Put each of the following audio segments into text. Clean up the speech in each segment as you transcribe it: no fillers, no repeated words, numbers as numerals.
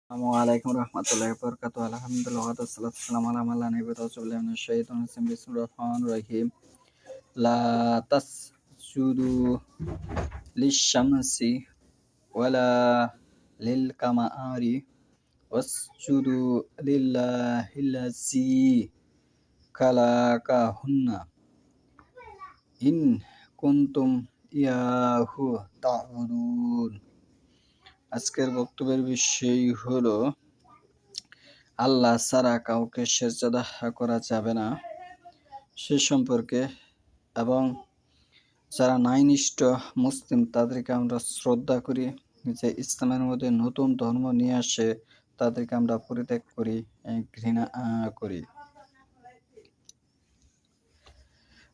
Assalamualaikum warahmatullahi wabarakatuh. Alhamdulillah wassalatu wassalamu ala man la nabiyya ba'dahu. Minasyaitonir rajim. Bismillahirrahmanirrahim. La tasjudu lisyamsi wala lil qamari wasjudu lillahillazi khalaqahunna in kuntum ইয়াহু তা'বুদুন। আজকের বক্তব্যের বিষয় হলো আল্লাহ ছাড়া কাউকে সিজদা করা যাবে না সে সম্পর্কে, এবং যারা ন্যায়নিষ্ঠ মুসলিম তাদেরকে আমরা শ্রদ্ধা করি, যে ইসলামের মধ্যে নতুন ধর্ম নিয়ে আসে তাদেরকে আমরা পরিত্যাগ করি, ঘৃণা করি।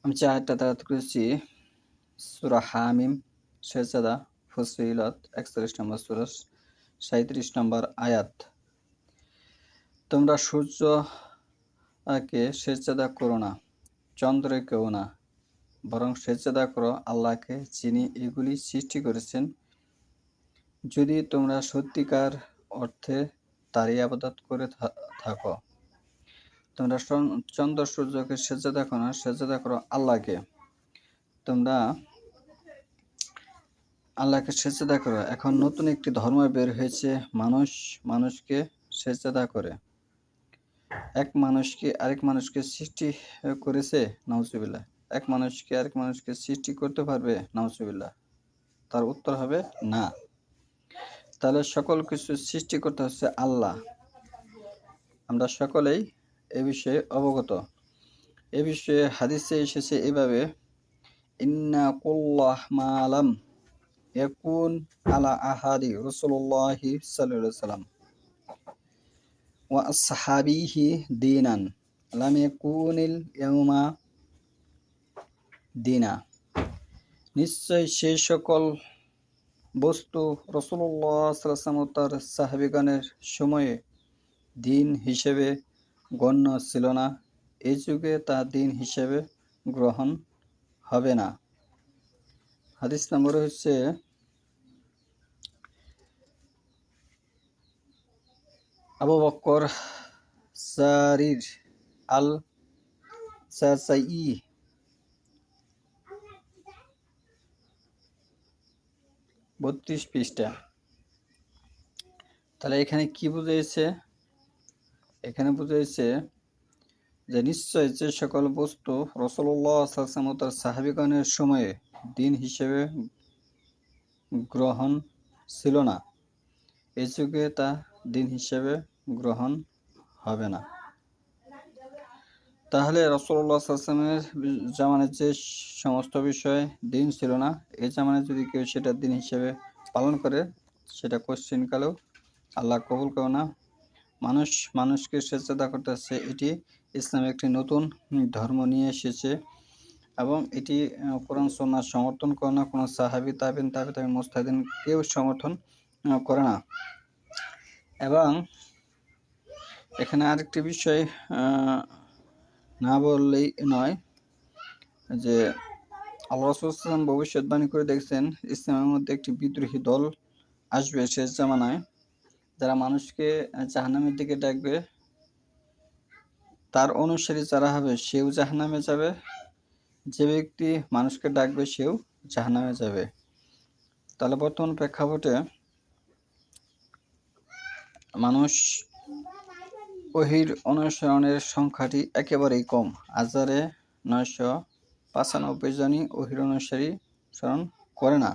আমি যে আয়াতটা তেলাওয়াত করেছি সূরা হামিম সিজদা ফুসিলাত 41 নম্বর সূরা 37 নম্বর আয়াত। তোমরা সূর্যকে সিজদা করো না, চন্দ্রকেও না, বরং সিজদা করো আল্লাহকে যিনি এগুলি সৃষ্টি করেছেন, যদি তোমরা সত্যিকার অর্থে তারই ইবাদত করে থাকো। তোমরা চন্দ্র সূর্যকে সিজদা করো না, সিজদা করো আল্লাহকে। তোমরা আল্লাহকে সিজদা করো। এখন নতুন একটি ধর্ম বের হয়েছে, মানুষকে সিজদা করে। এক মানুষকে আরেক মানুষকে সৃষ্টি করেছে, নাউজুবিল্লাহ। এক মানুষকে আরেক মানুষকে সৃষ্টি করতে পারবে, নাউজুবিল্লাহ? তার উত্তর হবে না। তাহলে সকল কিছু সৃষ্টি করতে হচ্ছে আল্লাহ। আমরা সকলেই এ বিষয়ে অবগত। এ বিষয়ে হাদিসে এসেছে এভাবে, ইন্না কুল্লাহ মালাম ইয়াকুন আলা আহাদি রাসূলুল্লাহি সাল্লাল্লাহু আলাইহি ওয়াসাল্লাম ওয়া আসহাবিহি দীনান লাম ইয়াকুনিল ইয়াউমা দীনা। নিশ্চয় সেই সকল বস্তু রাসূলুল্লাহ সাল্লাল্লাহু আলাইহি ওয়াসাল্লাম ও তার সাহাবীগণের সময়ে দিন হিসেবে গণ্য ছিল না, এই যুগে তা দিন হিসেবে গ্রহণ হবে না। হাদিস নম্বর হচ্ছে আবু বকর জারির আল জাযাই 32 পৃষ্ঠা। তাহলে এখানে কি বুঝাইছে? এখানে বুঝাইছে যে নিশ্চয় যে সকল বস্তু রাসূলুল্লাহ সাল্লাল্লাহু আলাইহি ওয়াসাল্লাম ও তার সাহাবীগণের সময়ে দিন হিসেবে গ্রহণ ছিল না, এই যুগে তা দিন হিসেবে গ্রহণ হবে না। তাহলে রাসূলুল্লাহ সাল্লাল্লাহু আলাইহি ওয়াসাল্লামের জামানায় যে সমস্ত বিষয় দিন ছিল না, এই জামানায় যদি কেউ সেটা দিন হিসেবে পালন করে, সেটা কোশ্চিনকালেও আল্লাহ কবুল করে না। মানুষকে সিজদা করতে হচ্ছে, এটি ইসলামে একটি নতুন ধর্ম নিয়ে এসেছে, এবং এটি কোরআন সুন্নাহ সমর্থন করে না। কোনো সাহাবী, তাবিন, মুজতাহিদিন কেউ সমর্থন করে না। এবং এখানে আরেকটি বিষয় না বললেই নয়, যে আল্লাহ রাসূল সাল্লাল্লাহু আলাইহি ওয়াসাল্লাম ভবিষ্যৎবাণী করে দেখছেন ইসলামের মধ্যে একটি বিদ্রোহী দল আসবে শেষ জামানায়, যারা মানুষকে জাহান্নামের দিকে ডাকবে। তার অনুসারী যারা হবে সেও জাহান্নামে যাবে, যে ব্যক্তি মানুষকে ডাকবে সেও জাহান্নামে যাবে। তাহলে বর্তমান প্রেক্ষাপটে মানুষ ওহীর অনুসরণের সংখ্যাটি একেবারেই কম। 1995 জনই ওহীর অনুসরণ করে না।